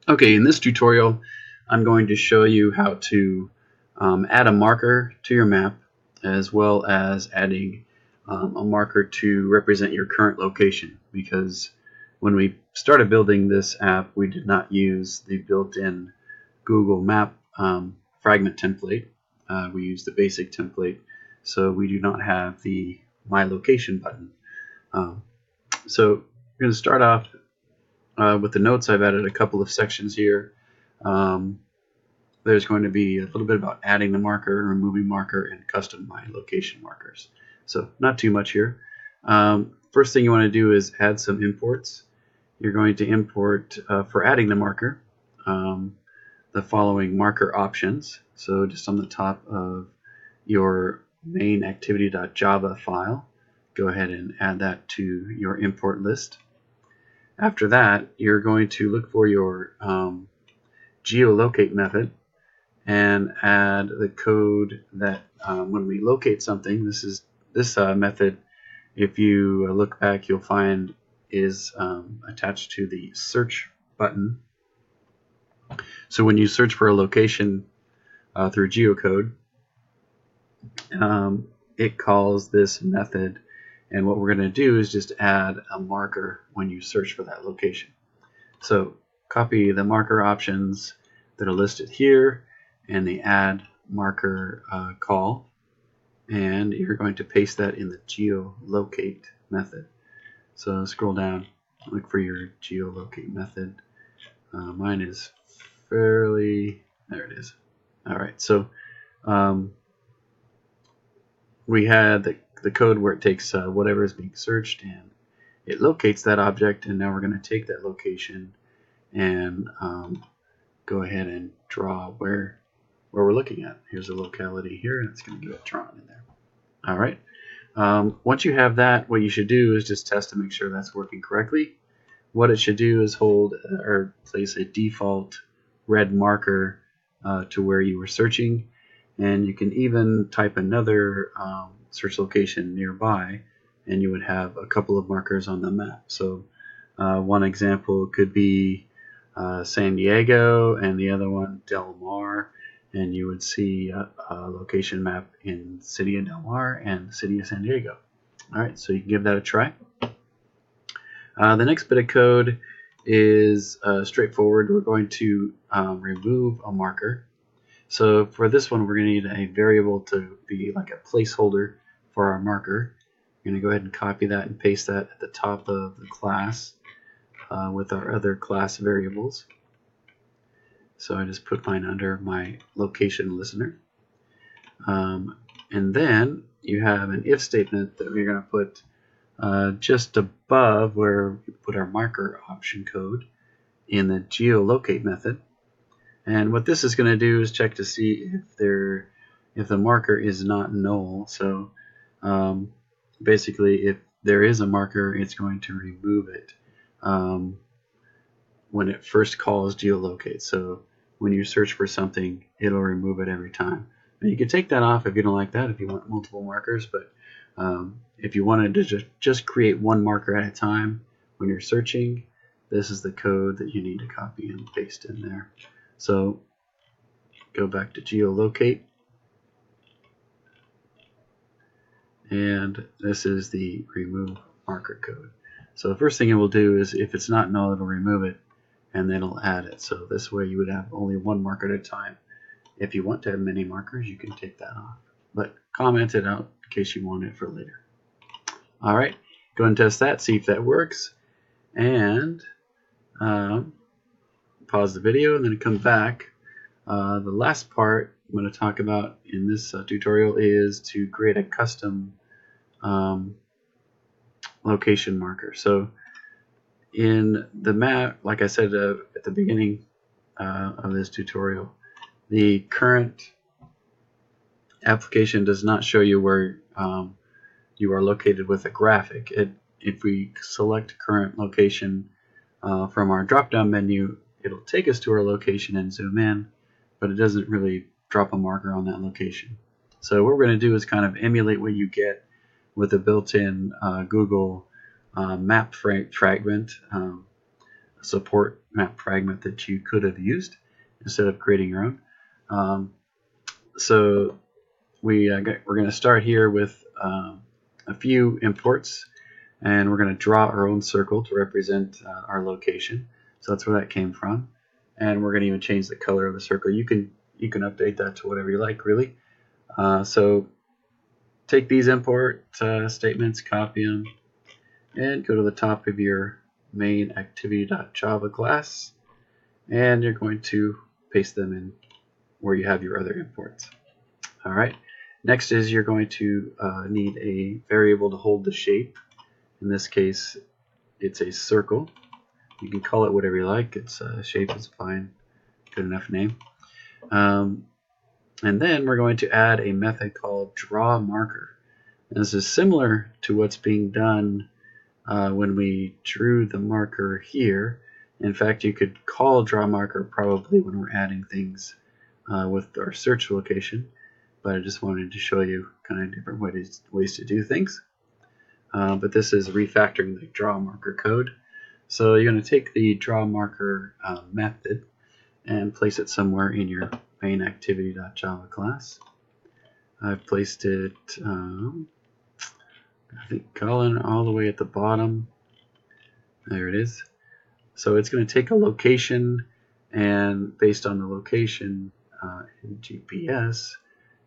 Okay, in this tutorial, I'm going to show you how to add a marker to your map, as well as adding a marker to represent your current location, because when we started building this app, we did not use the built-in Google Map fragment template. We used the basic template, so we do not have the My Location button. Um, so we're going to start off with the notes. I've added a couple of sections here. Um, there's going to be a little bit about adding the marker, removing marker, and custom My Location markers. So not too much here. First thing you want to do is add some imports. You're going to import, for adding the marker, the following marker options. So just on the top of your main activity.java file, go ahead and add that to your import list. After that, you're going to look for your geolocate method and add the code that when we locate something, this method, if you look back, you'll find is attached to the search button. So when you search for a location through geocode, it calls this method, and what we're going to do is just add a marker when you search for that location. So copy the marker options that are listed here and the add marker call, and you're going to paste that in the geolocate method. So scroll down, look for your geolocate method. Mine is fairly, there it is. All right, so we had the code where it takes whatever is being searched and it locates that object, and now we're going to take that location and go ahead and draw where we're looking at. Here's a locality here, and it's going to get drawn in there. All right. Once you have that, what you should do is just test to make sure that's working correctly. What it should do is hold or place a default red marker to where you were searching, and you can even type another search location nearby, and you would have a couple of markers on the map. So one example could be San Diego, and the other one Del Mar, and you would see a location map in the city of Del Mar and the city of San Diego. All right, so you can give that a try. The next bit of code is straightforward. We're going to remove a marker. So for this one, we're going to need a variable to be like a placeholder for our marker. We're going to go ahead and copy that and paste that at the top of the class with our other class variables. So I just put mine under my location listener. And then you have an if statement that we're going to put just above where we put our marker option code in the geolocate method. And what this is going to do is check to see if the marker is not null. So basically, if there is a marker, it's going to remove it when it first calls geolocate. So when you search for something, it'll remove it every time. Now you can take that off if you don't like that, if you want multiple markers, but if you wanted to just create one marker at a time when you're searching, this is the code that you need to copy and paste in there. So go back to geolocate, and this is the remove marker code. So the first thing it will do is if it's not null, it'll remove it, and then it'll add it. So this way you would have only one marker at a time. If you want to have many markers, you can take that off, but comment it out in case you want it for later. All right, go and test that, see if that works, and pause the video and then come back. The last part I'm going to talk about in this tutorial is to create a custom location marker. So in the map, like I said at the beginning of this tutorial, the current application does not show you where you are located with a graphic. If we select current location from our drop-down menu, it'll take us to our location and zoom in, but it doesn't really drop a marker on that location. So what we're going to do is kind of emulate what you get with a built-in Google map fragment. support map fragment that you could have used instead of creating your own. So we're going to start here with a few imports, and we're going to draw our own circle to represent our location. So that's where that came from, and we're going to even change the color of the circle. You can update that to whatever you like, really. So take these import statements, copy them, and go to the top of your main activity.java class, and you're going to paste them in where you have your other imports. All right. Next is you're going to need a variable to hold the shape. In this case, it's a circle. You can call it whatever you like. It's shape is fine, good enough name. And then we're going to add a method called drawMarker. This is similar to what's being done when we drew the marker here. In fact, you could call drawMarker probably when we're adding things with our search location, but I just wanted to show you kind of different ways to do things. But this is refactoring the drawMarker code. So you're going to take the drawMarker method and place it somewhere in your main activity.java class. I've placed it, I think, Colin, all the way at the bottom. There it is. So it's going to take a location, and based on the location in GPS,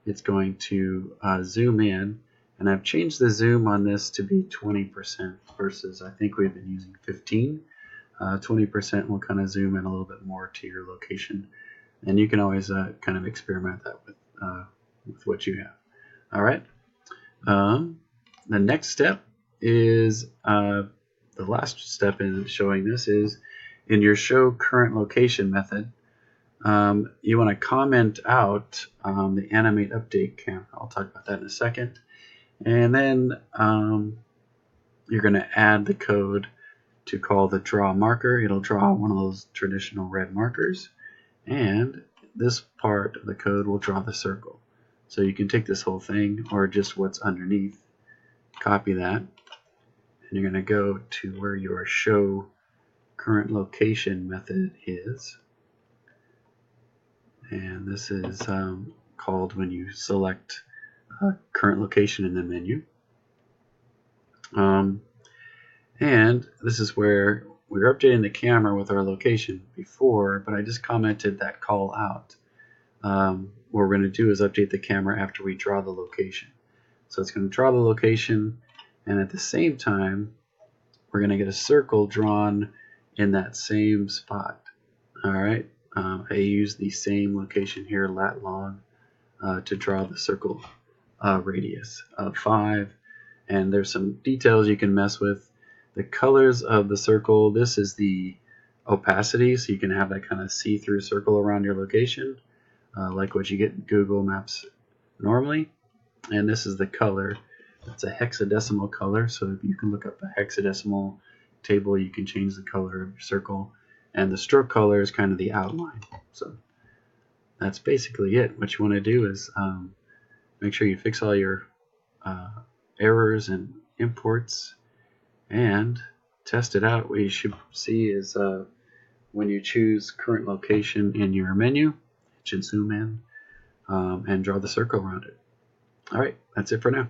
it's going to zoom in. And I've changed the zoom on this to be 20% versus I think we've been using 15. 20% will kind of zoom in a little bit more to your location, and you can always kind of experiment that with what you have. All right. The next step is the last step in showing this is in your show current location method. You want to comment out the animate update camera. I'll talk about that in a second. And then you're going to add the code to call the drawMarker. It'll draw one of those traditional red markers, and this part of the code will draw the circle. So you can take this whole thing or just what's underneath, copy that, and you're going to go to where your show current location method is. And this is called when you select current location in the menu. And this is where we were updating the camera with our location before, but I just commented that call out. What we're going to do is update the camera after we draw the location. So it's going to draw the location, and at the same time, we're going to get a circle drawn in that same spot. All right. I use the same location here, lat long, to draw the circle radius of 5. And there's some details you can mess with. The colors of the circle, this is the opacity, so you can have that kind of see-through circle around your location, like what you get in Google Maps normally. And this is the color. It's a hexadecimal color, so you can look up a hexadecimal table, you can change the color of your circle. And the stroke color is kind of the outline. So that's basically it. What you want to do is make sure you fix all your errors and imports and test it out. What you should see is when you choose current location in your menu, it should zoom in and draw the circle around it. All right, that's it for now.